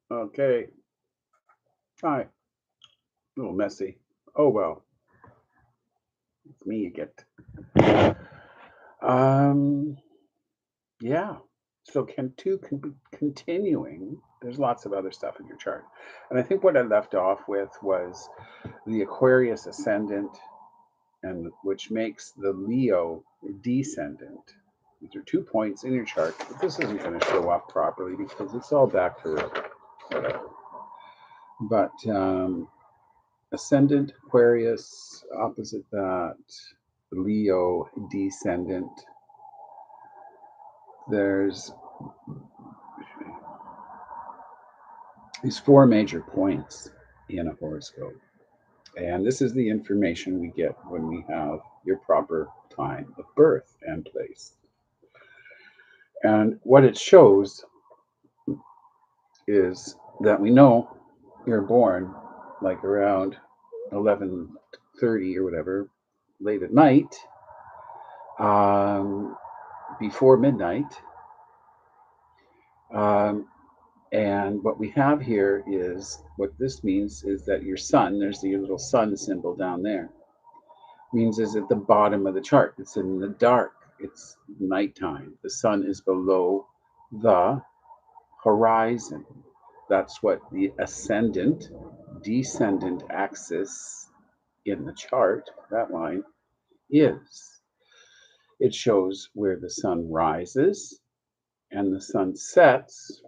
Okay. Hi. A little messy. Oh well. It's me you get. Um. Yeah. So can be continuing. There's lots of other stuff in your chart, and I think what I left off with was the Aquarius ascendant, and which makes the Leo descendant. These are 2 points in your chart, but this isn't going to show up properly because it's all back to whatever. But ascendant Aquarius, opposite that, Leo descendant. There's these four major points in a horoscope. And this is the information we get when we have your proper time of birth and place. And what it shows is that we know you're born like around 11:30 or whatever, late at night, um, before midnight. Um, and what we have here is what this means is that your sun, there's the little sun symbol down there, means is at the bottom of the chart. It's in the dark. It's nighttime. The sun is below the horizon. That's what the ascendant, descendant axis in the chart, that line, is. It shows where the sun rises and the sun sets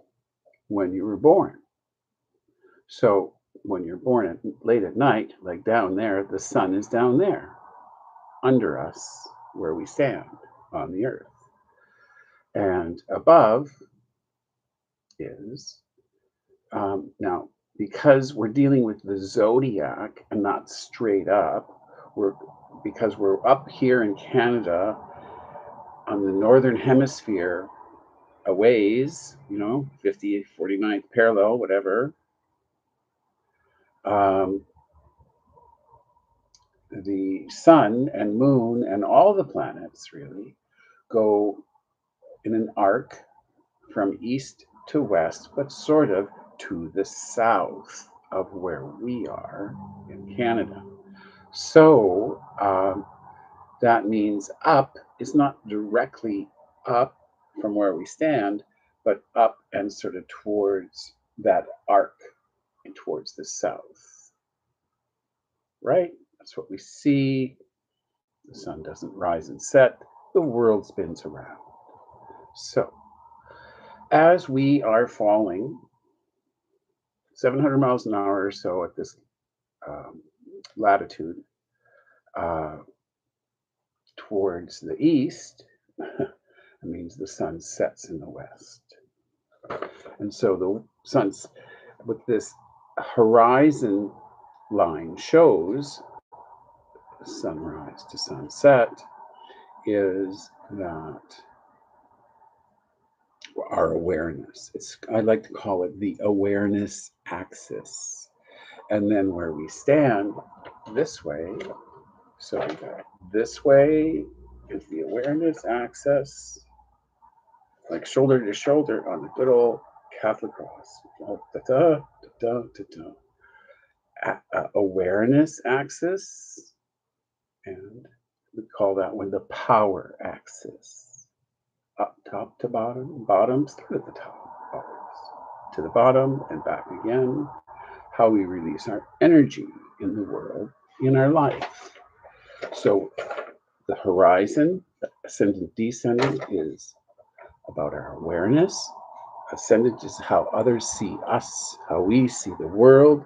when you were born. So when you're born late at night, like down there, the sun is down there under us where we stand on the earth. And above is now, because we're dealing with the zodiac and not straight up, we're because we're up here in Canada on the northern hemisphere, a ways, 50, 49th parallel, whatever. Um, the sun and moon and all the planets really go in an arc from east to west, but sort of to the south of where we are in Canada. So that means up is not directly up from where we stand, but up and sort of towards that arc and towards the south, right? That's what we see. The sun doesn't rise and set, the world spins around. So, as we are falling 700 miles an hour or so at this um, latitude uh, towards the east, it means the sun sets in the west. And so the sun's, with this horizon line shows sunrise to sunset is that our awareness. I like to call it the awareness axis. And then where we stand this way, so we got this way is the awareness axis, like shoulder to shoulder on the good old Catholic cross. Awareness axis, and we call that one the power axis. Up top to bottom, bottom, start at the top, always. To the bottom and back again. How we release our energy in the world, in our life. So the horizon, the ascendant, descendant is about our awareness. Ascendant is how others see us, how we see the world.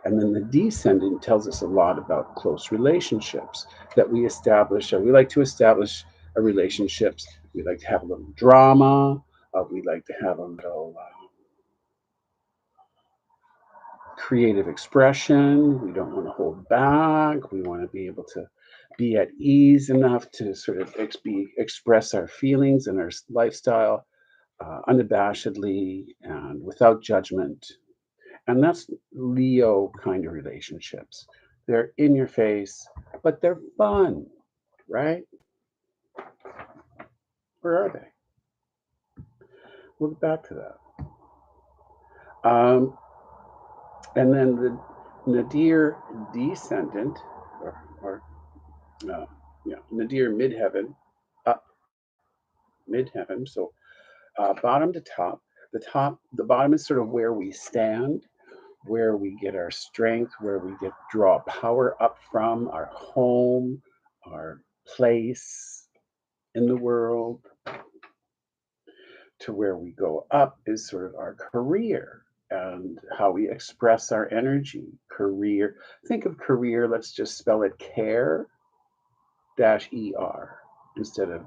And then the descendant tells us a lot about close relationships that we establish. We like to establish relationships. We like to have a little drama. We like to have a little creative expression. We don't want to hold back. We want to be able to be at ease enough to sort of express our feelings and our lifestyle unabashedly and without judgment. And that's Leo kind of relationships. They're in your face, but they're fun, right? Where are they? We'll get back to that. Um, and then the nadir descendant, or yeah, nadir midheaven, up midheaven. So bottom to top. The bottom is sort of where we stand, where we get our strength, where we get draw power up from, our home, our place in the world. To where we go up is sort of our career and how we express our energy. Career. Think of career, let's just spell it care dash ER instead of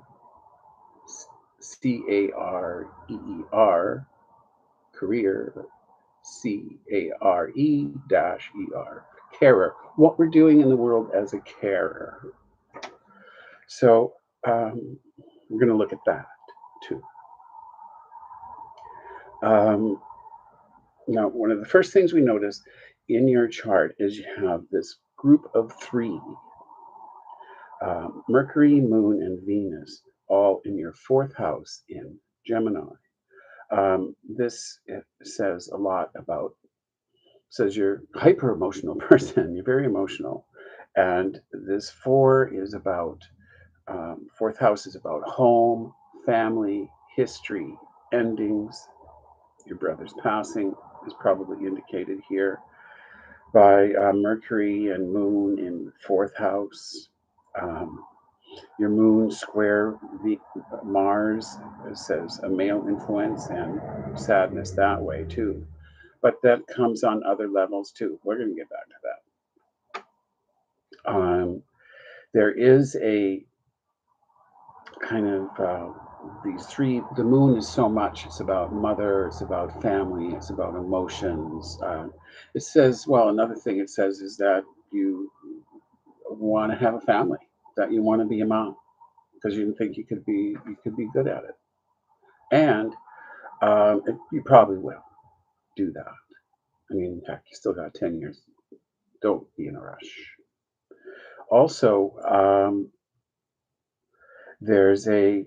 CAREER, career, CARE dash ER, carer. What we're doing in the world as a carer. So we're going to look at that too. Um, Now, one of the first things we notice in your chart is you have this group of three, Mercury, Moon, and Venus, all in your fourth house in Gemini. This says a lot about, says you're a hyper emotional person, you're very emotional. And this four is about, fourth house is about home, family, history, endings. Your brother's passing is probably indicated here by Mercury and Moon in fourth house. Um, your Moon square Mars says a male influence and sadness that way too. But that comes on other levels too. We're going to get back to that. There is a kind of these three. The Moon is so much. It's about mother. It's about family. It's about emotions. It says, well, another thing it says is that you want to have a family, that you want to be a mom because you think you could be good at it, and you probably will do that. I mean, heck, you still got 10 years. Don't be in a rush. Also, there's a.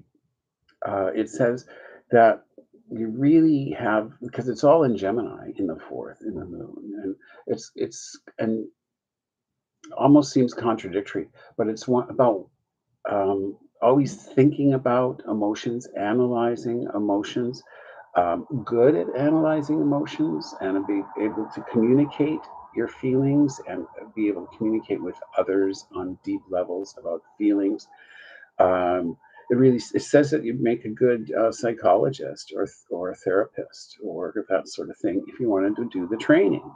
It says that you really have, because it's all in Gemini in the fourth in the Moon, and it's and almost seems contradictory, but it's one about always thinking about emotions, analyzing emotions, good at analyzing emotions, and be able to communicate your feelings and be able to communicate with others on deep levels about feelings. Um, it says that you make a good psychologist or a therapist or that sort of thing if you wanted to do the training.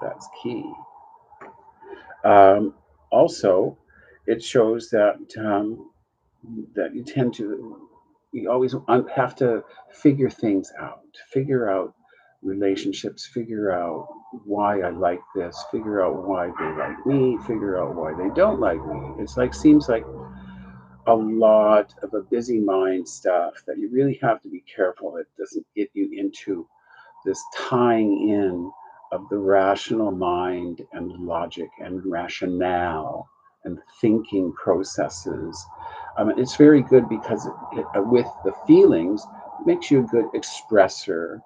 That's key. Um, Also, it shows that you tend to you always have to figure out relationships, figure out why I like this, figure out why they like me, figure out why they don't like me. It's like seems like a lot of a busy mind stuff that you really have to be careful it doesn't get you into this tying in of the rational mind and logic and rationale and thinking processes. It's very good because with the feelings, it makes you a good expresser,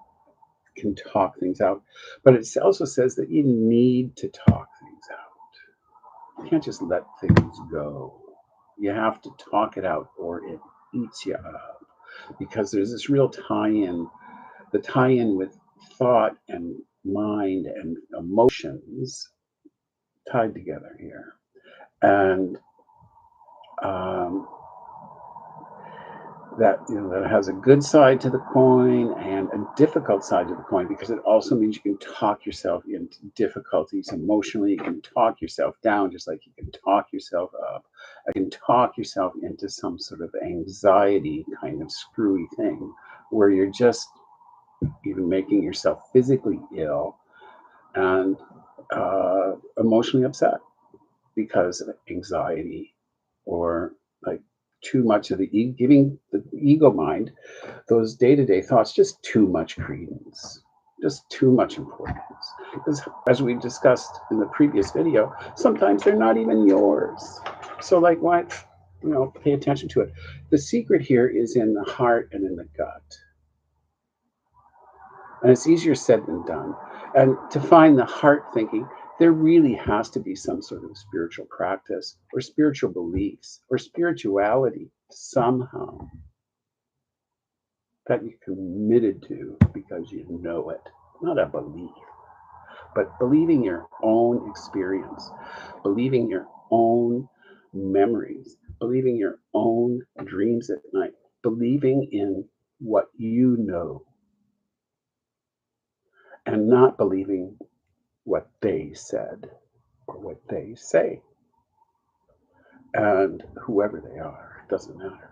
can talk things out. But it also says that you need to talk things out. You can't just let things go. You have to talk it out or it eats you up because there's this real tie in, the tie in with thought and mind and emotions tied together here. And um, that that has a good side to the coin and a difficult side to the coin because it also means you can talk yourself into difficulties emotionally. You can talk yourself down just like you can talk yourself up. You can talk yourself into some sort of anxiety kind of screwy thing where you're just even making yourself physically ill and emotionally upset because of anxiety or like too much of giving the ego mind those day-to-day thoughts just too much credence, just too much importance, because as we discussed in the previous video, sometimes they're not even yours. So like why, pay attention to it. The secret here is in the heart and in the gut. And it's easier said than done. And to find the heart thinking, there really has to be some sort of spiritual practice or spiritual beliefs or spirituality somehow that you're committed to because you know it. Not a belief, but believing your own experience, believing your own memories, believing your own dreams at night, believing in what you know and not believing what they said or what they say. And whoever they are, it doesn't matter.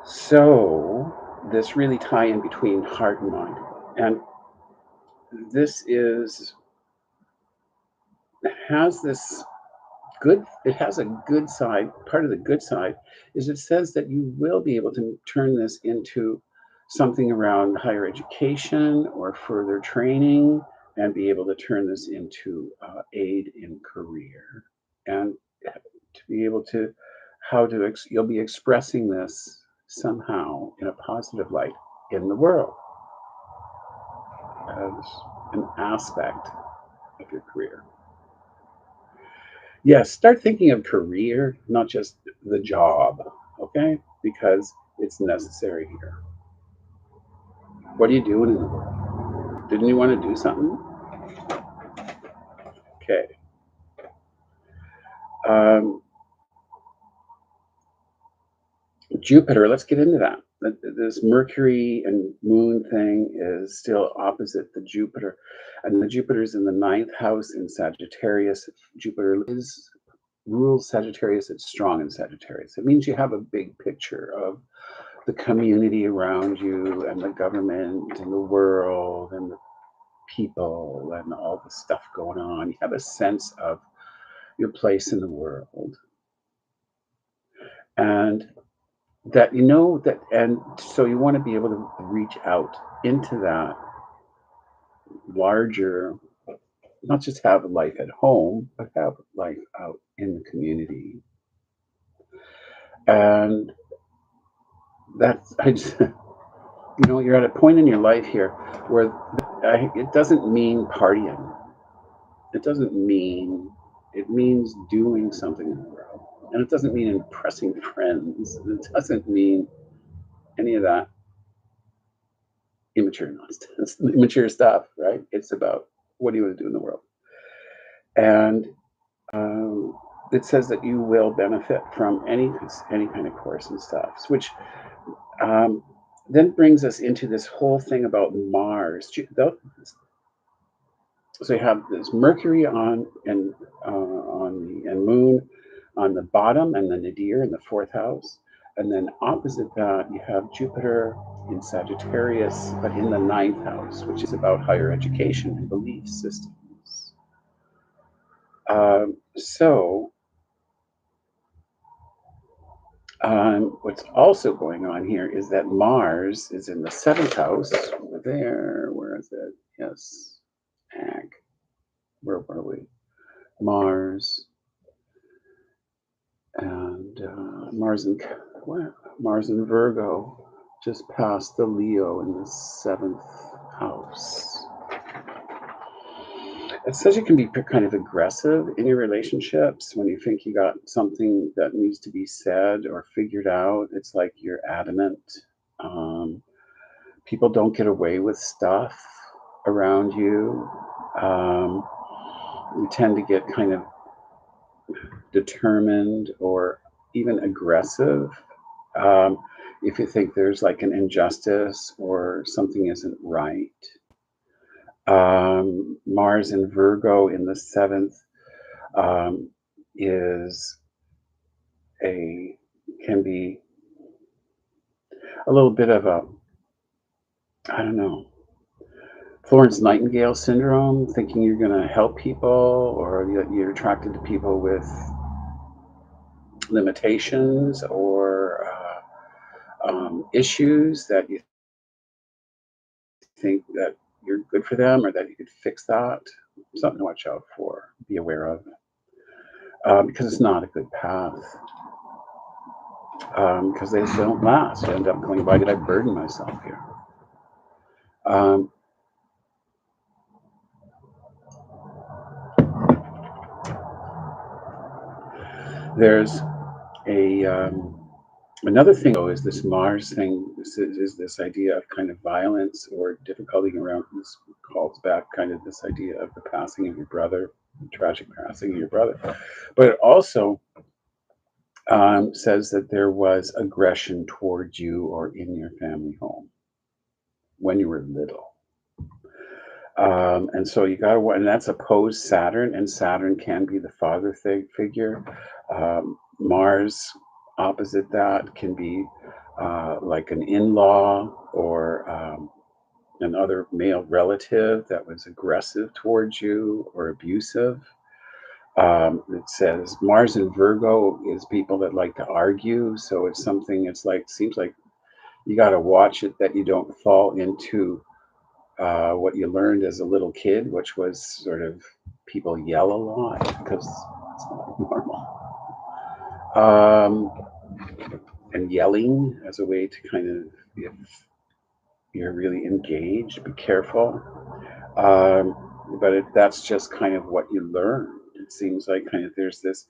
So, this really tie in between heart and mind. And this is has this good it has a good side. Part of the good side is it says that you will be able to turn this into something around higher education or further training and be able to turn this into aid in career and to be able to you'll be expressing this somehow in a positive light in the world as an aspect of your career. Yes, start thinking of career, not just the job, okay? Because it's necessary here. What are you doing in the world? Didn't you want to do something? Okay. Um, Jupiter, let's get into that. This Mercury and Moon thing is still opposite the Jupiter. And the Jupiter's in the ninth house in Sagittarius. Jupiter is rules Sagittarius, it's strong in Sagittarius. It means you have a big picture of the community around you and the government and the world and the people and all the stuff going on. You have a sense of your place in the world. And that you know that, and so you want to be able to reach out into that larger, not just have life at home, but have life out in the community. And that's, I just, you're at a point in your life here where it doesn't mean partying. It doesn't mean, it means doing something in the world. And it doesn't mean impressing friends. It doesn't mean any of that immature nonsense, immature stuff, right? It's about what do you want to do in the world. And um, it says that you will benefit from any kind of course and stuff, which um, then brings us into this whole thing about Mars. So you have this Mercury and Moon on the bottom, and the Nadir in the fourth house, and then opposite that you have Jupiter in Sagittarius, but in the ninth house, which is about higher education and belief systems. So what's also going on here is that Mars is in the seventh house over there. Where is it? Yes, Ag. Where were we? Mars and Mars in Virgo, just past the Leo in the seventh house. It says you can be kind of aggressive in your relationships when you think you got something that needs to be said or figured out. It's like you're adamant. Um, People don't get away with stuff around you. Um, you tend to get kind of determined or even aggressive if you think there's like an injustice or something isn't right. Mars in Virgo in the seventh um, is a can be a little bit of a, I don't know, Florence Nightingale syndrome, thinking you're going to help people or that you're attracted to people with limitations or issues that you think that you're good for them or that you could fix that. Something to watch out for, be aware of, because it's not a good path. because they just don't last. You end up going, why did I burden myself here? Um, there's a another thing though is this Mars thing is this idea of kind of violence or difficulty around. This calls back kind of this idea of the passing of your brother, the tragic passing of your brother, but it also says that there was aggression towards you or in your family home when you were little. And so you got to, and that's opposed Saturn, and Saturn can be the father figure. Mars, opposite that, can be like an in law or another male relative that was aggressive towards you or abusive. It says Mars in Virgo is people that like to argue. So it's something, it's like, seems like you got to watch it that you don't fall into what you learned as a little kid, which was sort of people yell a lot because it's not normal. Um, and yelling as a way to kind of, if you're really engaged, be careful. Um, that's just kind of what you learn. It seems like kind of there's this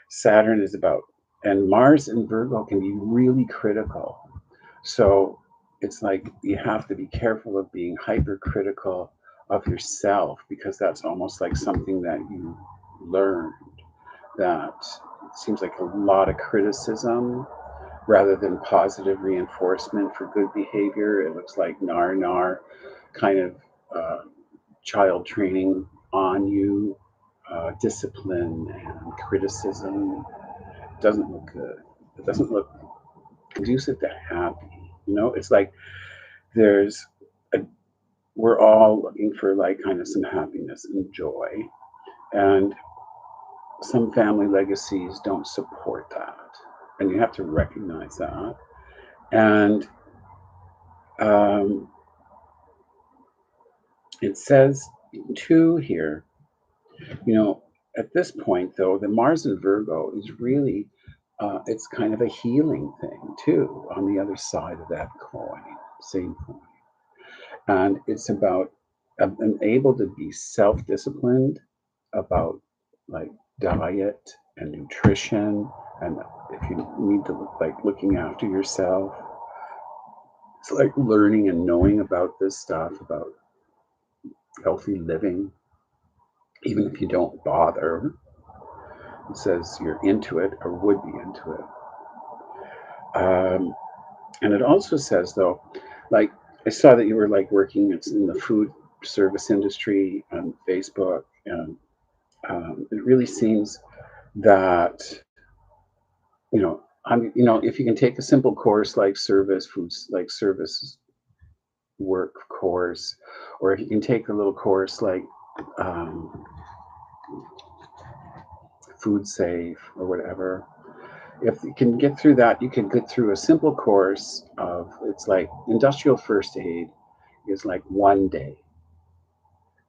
Saturn is about, and Mars in Virgo can be really critical. So it's like you have to be careful of being hypercritical of yourself because that's almost like something that you learned. That it seems like a lot of criticism rather than positive reinforcement for good behavior. It looks like nar nar kind of uh, child training on you, discipline and criticism. It doesn't look good. It doesn't look conducive to happy. It's like there's a, we're all looking for like kind of some happiness and joy, and some family legacies don't support that, and you have to recognize that. And um, it says too here, you know, at this point though, the Mars in Virgo is really it's kind of a healing thing too on the other side of that coin, same coin. And it's about being able to be self-disciplined about like diet and nutrition, and if you need to look like looking after yourself, it's like learning and knowing about this stuff about healthy living, even if you don't bother. It says you're into it or would be into it. And it also says though, like I saw that you were like working in the food service industry on Facebook, and it really seems that if you can take a simple course like service foods, like service work course, or if you can take a little course like um, food safe or whatever, if you can get through that, you can get through a simple course of, it's like industrial first aid is like 1 day,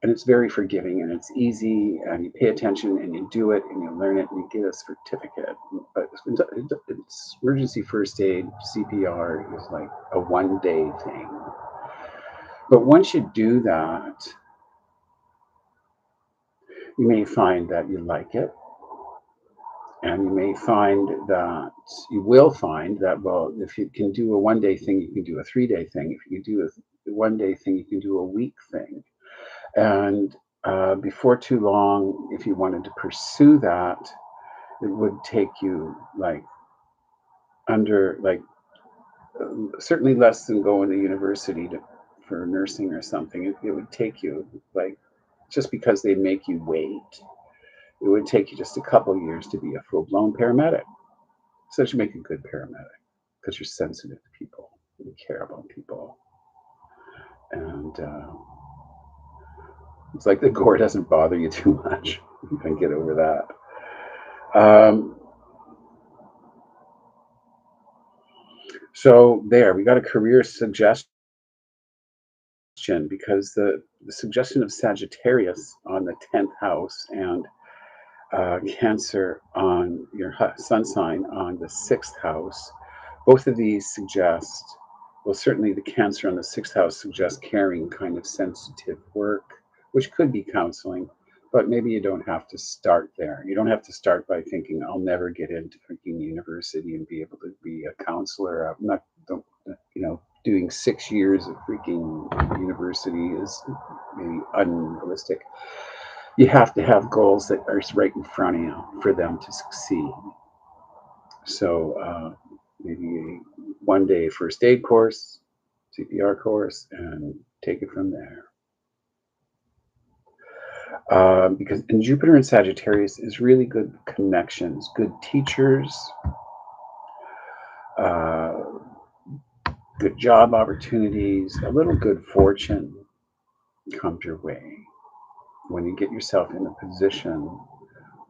and it's very forgiving and it's easy and you pay attention and you do it and you learn it and you get a certificate. But it's emergency first aid, CPR, is like a 1 day thing. But once you do that, you may find that you like it, and you may find that you will find that, well, if you can do a 1 day thing, you can do a 3 day thing. If you can do a 1 day thing, you can do a week thing. And before too long, if you wanted to pursue that, it would take you like under, like certainly less than going to university for nursing or something. It would take you like, just because they make you wait, it would take you just a couple years to be a full blown paramedic. So you make a good paramedic because you're sensitive to people, you care about people, and it's like the gore doesn't bother you too much. You can get over that. So there, we got a career suggestion because the suggestion of Sagittarius on the 10th house and Cancer on your sun sign on the 6th house Both of these suggest, well, certainly the Cancer on the sixth house suggests caring, kind of sensitive work, which could be counseling, but maybe you don't have to start there. You don't have to start by thinking, I'll never get into freaking university and be able to be a counselor. I'm not, don't, doing 6 years of freaking university is maybe unrealistic. You have to have goals that are right in front of you for them to succeed. So maybe one day first aid course, CPR course, and take it from there. Because in Jupiter and Sagittarius is really good connections, good teachers, uh, good job opportunities, a little good fortune comes your way when you get yourself in a position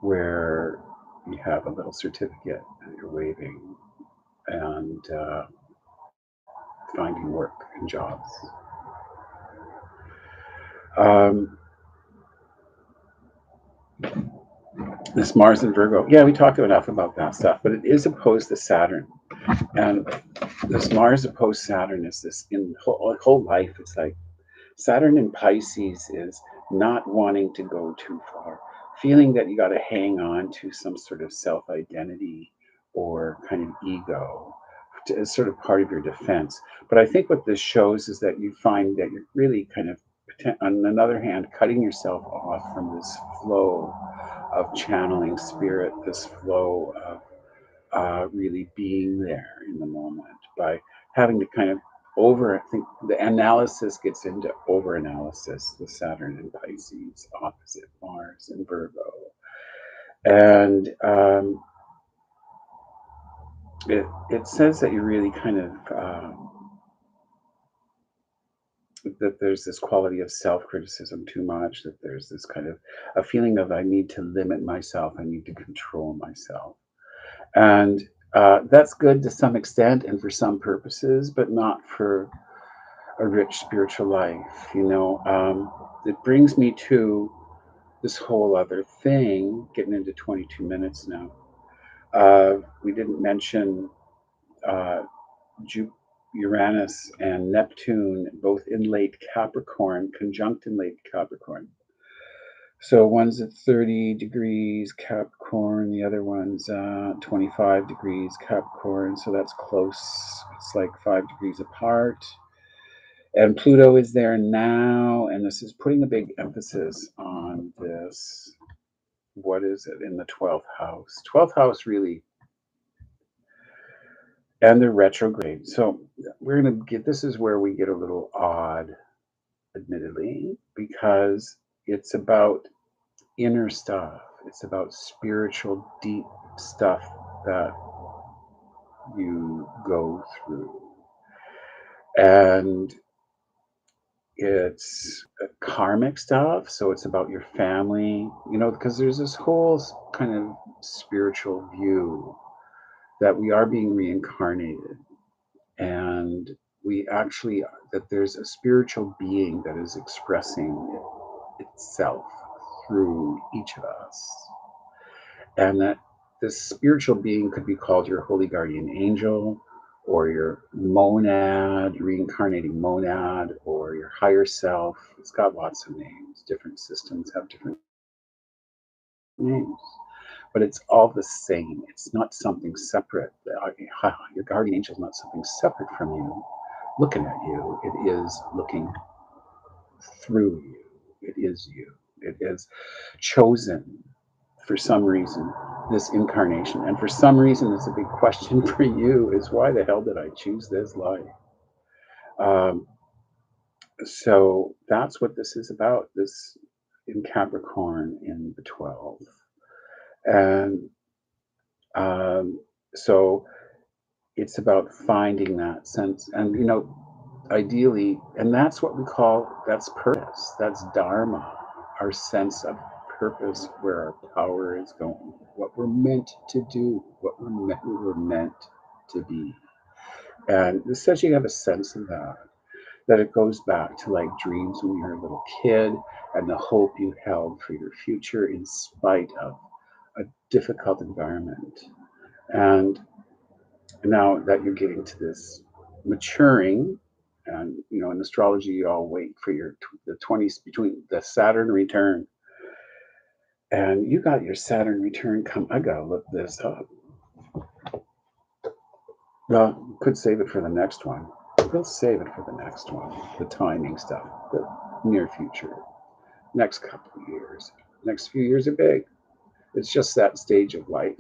where you have a little certificate that you're waving and finding work and jobs. Um, this Mars and Virgo, yeah, we talked enough about that stuff, but it is opposed to Saturn. And this Mars opposed Saturn is this in whole life. It's like Saturn in Pisces is not wanting to go too far, feeling that you got to hang on to some sort of self identity or kind of ego as sort of part of your defense. But I think what this shows is that you find that you're really kind of, on another hand, cutting yourself off from this flow of channeling spirit, this flow of really being there in the moment by having to kind of I think the analysis gets into over analysis, the Saturn in Pisces, opposite Mars in Virgo. And it says that you really kind of, that there's this quality of self criticism too much, that there's this kind of a feeling of I need to limit myself, I need to control myself. And that's good to some extent and for some purposes, but not for a rich spiritual life. It brings me to this whole other thing, getting into 22 minutes now. We didn't mention uh, Uranus and Neptune, both in late Capricorn, conjunct in late Capricorn. So one's at 30 degrees Capricorn, the other one's 25 degrees Capricorn. So that's close. It's like 5 degrees apart. And Pluto is there now. And this is putting a big emphasis on this. What is it in the 12th house? 12th house really, and the retrograde. So we're going to get, this is where we get a little odd, admittedly, because it's about inner stuff. It's about spiritual, deep stuff that you go through. And it's karmic stuff. So it's about your family, because there's this whole kind of spiritual view that we are being reincarnated. And we actually, that there's a spiritual being that is expressing itself through each of us. And that this spiritual being could be called your holy guardian angel or your monad, reincarnating monad, or your higher self. It's got lots of names. Different systems have different names, but it's all the same. It's not something separate. Your guardian angel is not something separate from you looking at you. It is looking through you. It is you. It is chosen for some reason this incarnation. And for some reason, it's a big question for you is why the hell did I choose this life? Um, so that's what this is about, this in Capricorn in the 12th. And so it's about finding that sense. And, ideally, and that's what we call, that's purpose, that's dharma, our sense of purpose, where our power is going, what we're meant to do, what we were meant to be. And this says you have a sense of that it goes back to like dreams when you were a little kid and the hope you held for your future in spite of a difficult environment. And Now that you're getting to this maturing, and in astrology, you all wait for the 20s between the Saturn return, and you got your Saturn return come. I gotta look this up. Well, could save it for the next one. We'll save it for the next one. The timing stuff, the near future, next couple of years. Next few years are big. It's just that stage of life.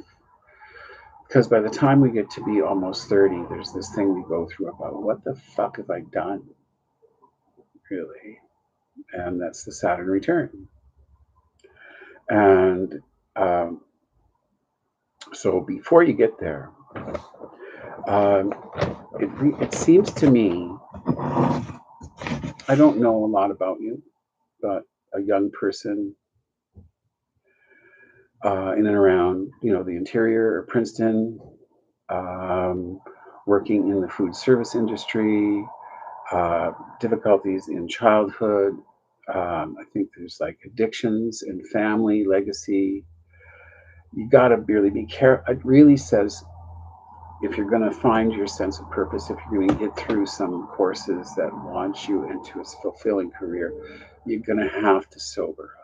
Because by the time we get to be almost 30, there's this thing we go through about what the fuck have I done, really? And that's the Saturn return. And um, so before you get there, um, it seems to me, I don't know a lot about you, but a young person in and around, the interior or Princeton, um, working in the food service industry, uh, difficulties in childhood. I think there's like addictions and family legacy. You got to really be careful. It really says if you're going to find your sense of purpose, if you're going to get through some courses that launch you into a fulfilling career, you're going to have to sober up.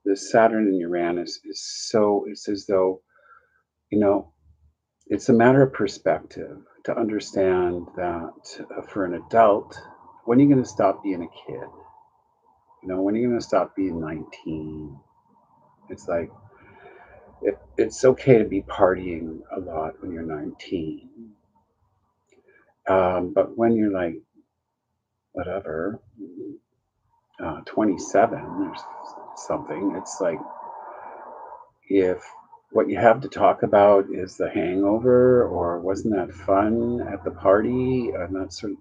The Saturn and Uranus is so, it's as though, you know, it's a matter of perspective to understand that for an adult, when are you going to stop being a kid? When are you going to stop being 19? It's like, it's okay to be partying a lot when you're 19. But when you're like, whatever, 27 or something, it's like if what you have to talk about is the hangover or wasn't that fun at the party, and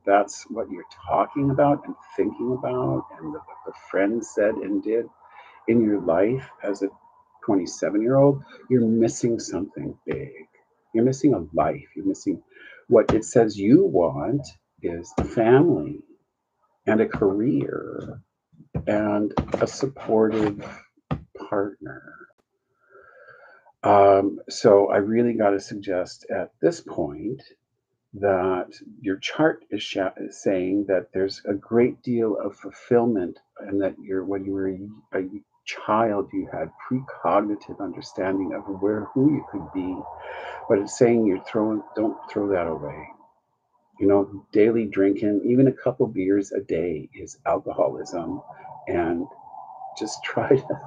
that's what you're talking about and thinking about, and what the friends said and did in your life as a 27-year-old, you're missing something big. You're missing a life. You're missing what it says you want is a family and a career and a supportive partner. So I really got to suggest at this point that your chart is saying that there's a great deal of fulfillment, and that when you were a child, you had precognitive understanding of who you could be. But it's saying don't throw that away. Daily drinking, even a couple beers a day, is alcoholism, and just try to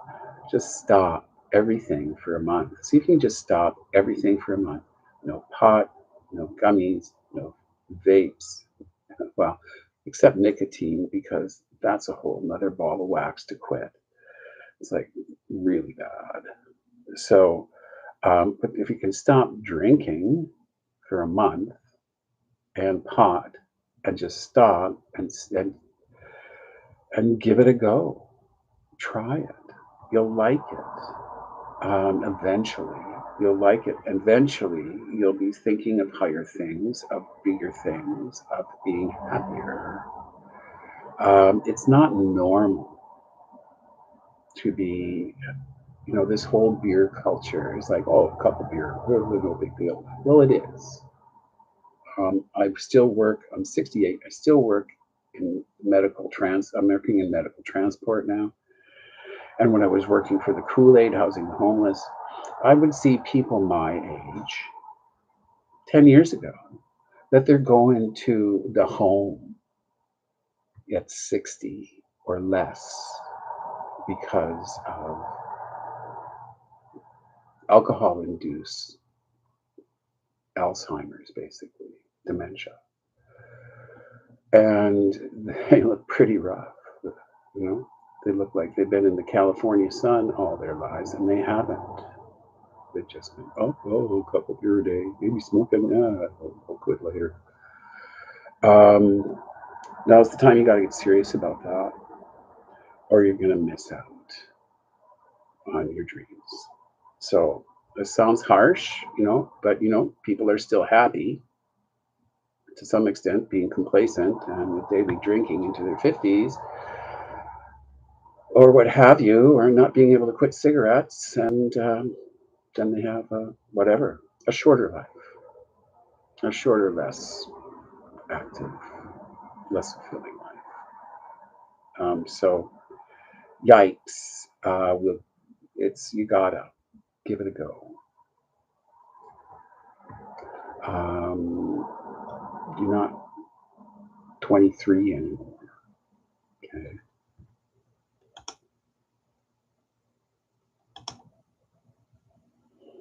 just stop everything for a month. See if you can just stop everything for a month. No pot, no gummies, no vapes. Well, except nicotine, because that's a whole nother ball of wax to quit. It's like really bad. So, but if you can stop drinking for a month and pot, and just stop and give it a go, try it. You'll like it. Eventually, you'll like it. Eventually, you'll be thinking of higher things, of bigger things, of being happier. It's not normal to be, this whole beer culture is like, oh, a couple beer, no big deal. Well, it is. I still work, I'm 68, I still work in I'm working in medical transport now. And when I was working for the Kool-Aid housing the homeless, I would see people my age 10 years ago that they're going to the home at 60 or less because of alcohol induced Alzheimer's, basically, dementia. And they look pretty rough, you know? They look like they've been in the California sun all their lives, and they haven't. They've just been, a couple beer a day, maybe smoking, I'll quit later. Now's the time you got to get serious about that, or you're going to miss out on your dreams. So this sounds harsh, but people are still happy to some extent, being complacent and with daily drinking into their 50s or what have you, or not being able to quit cigarettes, and then they have whatever, a shorter life. a shorter, less active, less fulfilling life. So, yikes! It's you gotta give it a go. You're not 23 anymore.